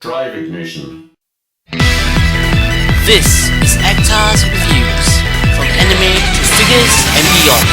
Drive ignition. This is Actar's Reviews, from anime to figures and beyond.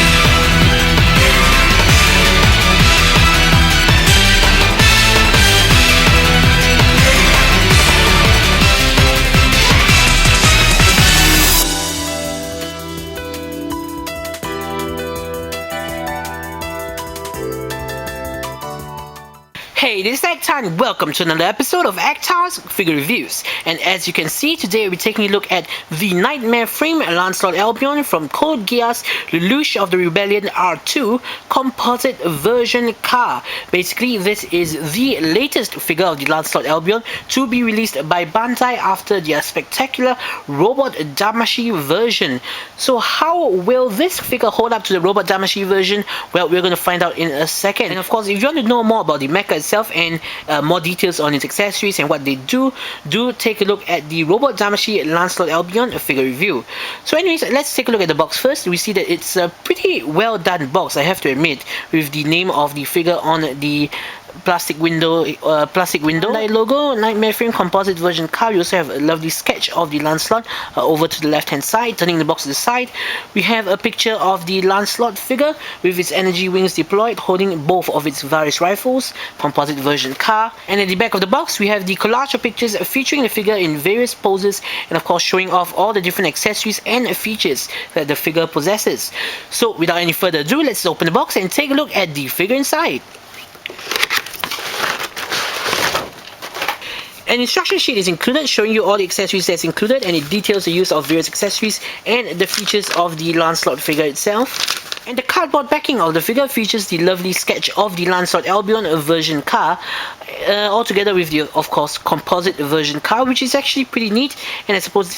Hey, this is Actar and welcome to another episode of Actar's Figure Reviews. And as you can see, today we're taking a look at the Nightmare Frame Lancelot Albion from Code Geass, Lelouch of the Rebellion R2, Composite Version Ka. Basically, this is the latest figure of the Lancelot Albion to be released by Bandai after their spectacular Robot Damashii version. So how will this figure hold up to the Robot Damashii version? Well, we're going to find out in a second. And of course, if you want to know more about the mecha itself and more details on its accessories and what they do take a look at the Robot Damashii Lancelot Albion figure review. So anyways, let's take a look at the box first. We see that it's a pretty well done box, I have to admit, with the name of the figure on the plastic window Bandai logo, Nightmare Frame Composite Version Ka. We also have a lovely sketch of the Lancelot over to the left hand side. Turning the box to the side, we have a picture of the Lancelot figure with its energy wings deployed, holding both of its various rifles, Composite Version Ka. And at the back of the box, we have the collage of pictures featuring the figure in various poses and of course showing off all the different accessories and features that the figure possesses. So without any further ado, let's open the box and take a look at the figure inside. An instruction sheet is included showing you all the accessories that's included, and it details the use of various accessories and the features of the Lancelot figure itself. And the cardboard backing of the figure features the lovely sketch of the Lancelot Albion version Ka, all together with the, of course, Composite Version Ka, which is actually pretty neat, and I suppose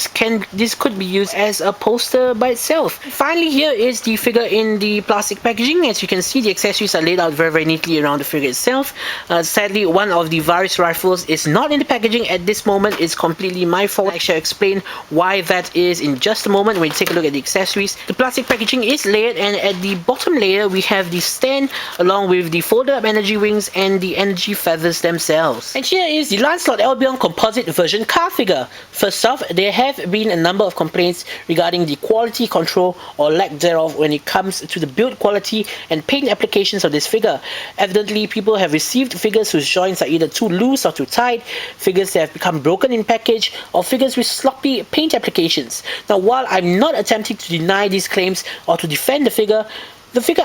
this could be used as a poster by itself. Finally, here is the figure in the plastic packaging. As you can see, the accessories are laid out very neatly around the figure itself. Sadly, one of the various rifles is not in the packaging at this moment. It's completely my fault. I shall explain why that is in just a moment when you take a look at the accessories. The plastic packaging is layered, and at the bottom layer we have the stand along with the folded up energy wings and the energy feathers themselves. And here is the Lancelot Albion Composite Version Ka figure. First off, there have been a number of complaints regarding the quality control or lack thereof when it comes to the build quality and paint applications of this figure. Evidently, people have received figures whose joints are either too loose or too tight, figures that have become broken in package, or figures with sloppy paint applications. Now, while I'm not attempting to deny these claims or to defend the figure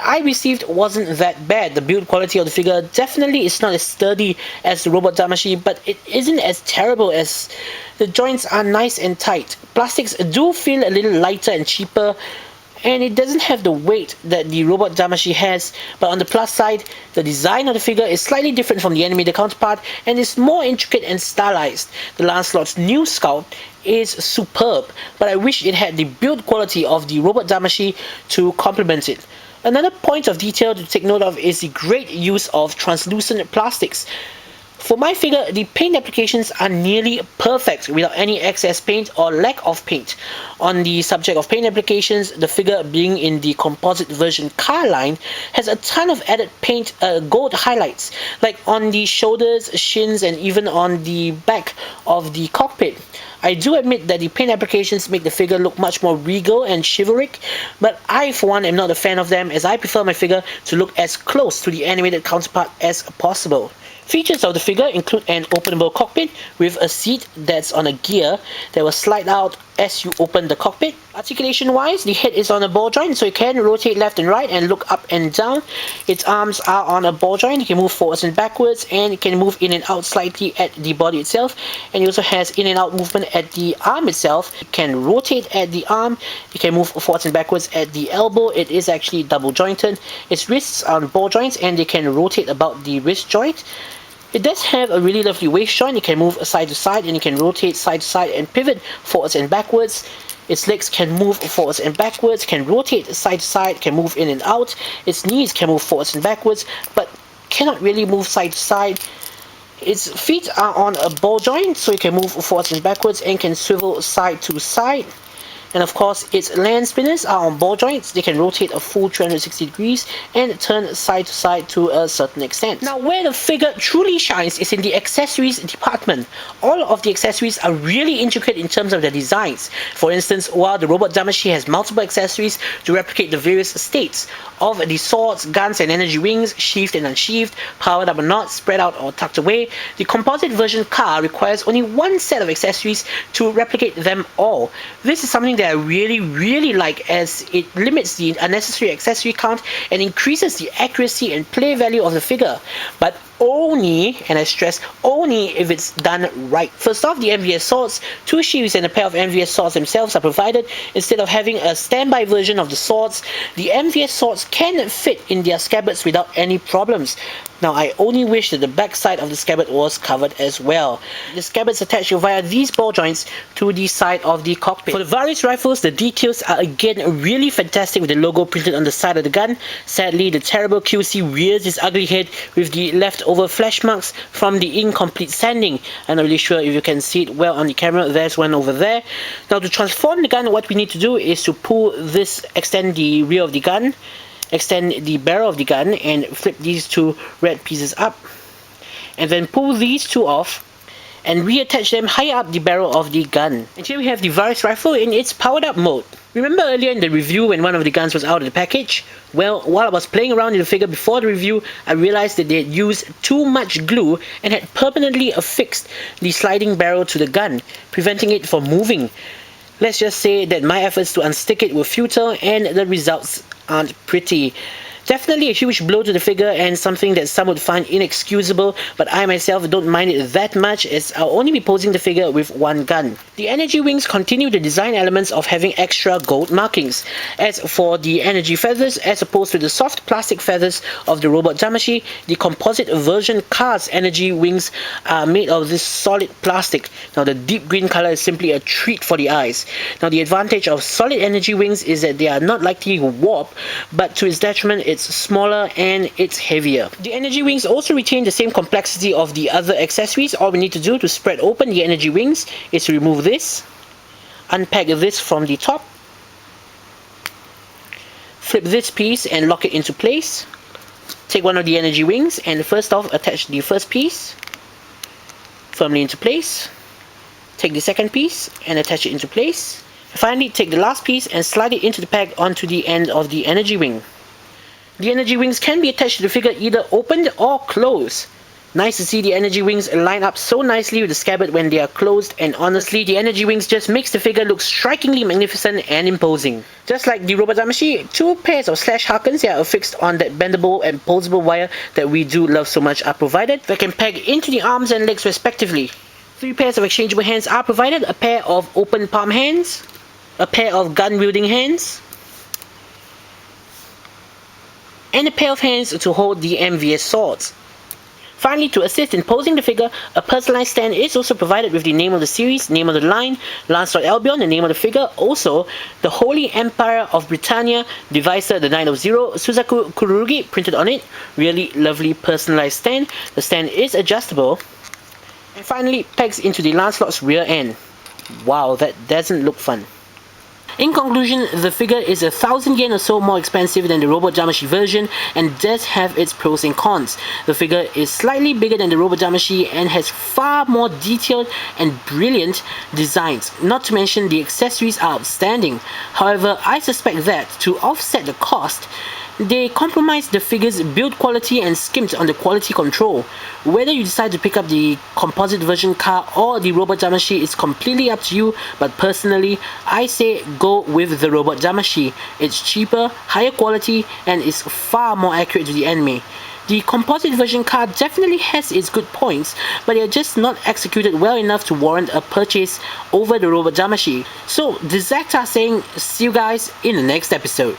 I received wasn't that bad. The build quality of the figure definitely is not as sturdy as the Robot Damashii, but it isn't as terrible as the joints are nice and tight. Plastics do feel a little lighter and cheaper, and it doesn't have the weight that the Robot Damashii has, but on the plus side, the design of the figure is slightly different from the animated counterpart and is more intricate and stylized. The Lancelot's new sculpt is superb, but I wish it had the build quality of the Robot Damashii to complement it. Another point of detail to take note of is the great use of translucent plastics. For my figure, the paint applications are nearly perfect without any excess paint or lack of paint. On the subject of paint applications, the figure being in the Composite Version Ka line has a ton of added paint gold highlights, like on the shoulders, shins, and even on the back of the cockpit. I do admit that the paint applications make the figure look much more regal and chivalric, but I for one am not a fan of them, as I prefer my figure to look as close to the animated counterpart as possible. Features of the figure include an openable cockpit with a seat that's on a gear that will slide out as you open the cockpit. Articulation wise, the head is on a ball joint, so it can rotate left and right and look up and down. Its arms are on a ball joint. It can move forwards and backwards, and it can move in and out slightly at the body itself, and it also has in and out movement at the arm itself. It can rotate at the arm, it can move forwards and backwards at the elbow. It is actually double jointed. Its wrists are on ball joints, and they can rotate about the wrist joint. It does have a really lovely waist joint. It can move side to side, and it can rotate side to side and pivot forwards and backwards. Its legs can move forwards and backwards, can rotate side to side, can move in and out. Its knees can move forwards and backwards, but cannot really move side to side. Its feet are on a ball joint, so it can move forwards and backwards and can swivel side to side. And of course, its land spinners are on ball joints. They can rotate a full 360 degrees and turn side to side to a certain extent. Now, where the figure truly shines is in the accessories department. All of the accessories are really intricate in terms of their designs. For instance, while the Robot Damashii has multiple accessories to replicate the various states of the swords, guns, and energy wings, sheathed and unsheathed, powered up or not, spread out or tucked away, the Composite Version Ka requires only one set of accessories to replicate them all. This is something that I really like, as it limits the unnecessary accessory count and increases the accuracy and play value of the figure. But only, and I stress only, if it's done right. First off, the MVS swords, 2 sheaths and a pair of MVS swords themselves are provided. Instead of having a standby version of the swords, the MVS swords can fit in their scabbards without any problems. Now, I only wish that the back side of the scabbard was covered as well. The scabbards attach via these ball joints to the side of the cockpit. For the various rifles, the details are again really fantastic with the logo printed on the side of the gun. Sadly, the terrible QC rears its ugly head with the leftover flash marks from the incomplete sanding. I'm not really sure if you can see it well on the camera. There's one over there. Now, to transform the gun, what we need to do is to pull this, extend the rear of the gun, extend the barrel of the gun, and flip these 2 red pieces up, and then pull these 2 off and reattach them higher up the barrel of the gun. And here we have the Varus rifle in its powered up mode. Remember earlier in the review when one of the guns was out of the package? Well, while I was playing around with the figure before the review, I realized that they had used too much glue and had permanently affixed the sliding barrel to the gun, preventing it from moving. Let's just say that my efforts to unstick it were futile and the results aren't pretty. Definitely a huge blow to the figure and something that some would find inexcusable, but I myself don't mind it that much, as I'll only be posing the figure with one gun. The energy wings continue the design elements of having extra gold markings. As for the energy feathers, as opposed to the soft plastic feathers of the Robot Damashii, the Composite Version Ka's energy wings are made of this solid plastic. Now, the deep green color is simply a treat for the eyes. Now, the advantage of solid energy wings is that they are not likely to warp, but to its detriment, it's smaller and it's heavier. The energy wings also retain the same complexity of the other accessories. All we need to do to spread open the energy wings is to remove this, unpack this from the top, flip this piece and lock it into place. Take one of the energy wings and first off attach the first piece firmly into place. Take the second piece and attach it into place. Finally, take the last piece and slide it into the pack onto the end of the energy wing. The energy wings can be attached to the figure either opened or closed. Nice to see the energy wings line up so nicely with the scabbard when they are closed, and honestly, the energy wings just makes the figure look strikingly magnificent and imposing. Just like the Robot Damashii, 2 pairs of slash harkens that are affixed on that bendable and posable wire that we do love so much are provided, that can peg into the arms and legs respectively. 3 pairs of exchangeable hands are provided, a pair of open palm hands, a pair of gun wielding hands, and a pair of hands to hold the MVS swords. Finally, to assist in posing the figure, a personalized stand is also provided with the name of the series, name of the line, Lancelot Albion, the name of the figure, also the Holy Empire of Britannia, Divisor, the Knight of Zero, Suzaku Kurugi printed on it. Really lovely personalized stand. The stand is adjustable. And finally, pegs into the Lancelot's rear end. Wow, that doesn't look fun. In conclusion, the figure is 1,000 yen or so more expensive than the Robot Damashii version and does have its pros and cons. The figure is slightly bigger than the Robot Damashii and has far more detailed and brilliant designs. Not to mention the accessories are outstanding. However, I suspect that to offset the cost, they compromised the figure's build quality and skimped on the quality control. Whether you decide to pick up the Composite Version Ka or the Robot Damashii is completely up to you, but personally, I say go with the Robot Damashii. It's cheaper, higher quality, and is far more accurate to the anime. The Composite Version Ka definitely has its good points, but they are just not executed well enough to warrant a purchase over the Robot Damashii. So, this is Zacta saying, see you guys in the next episode.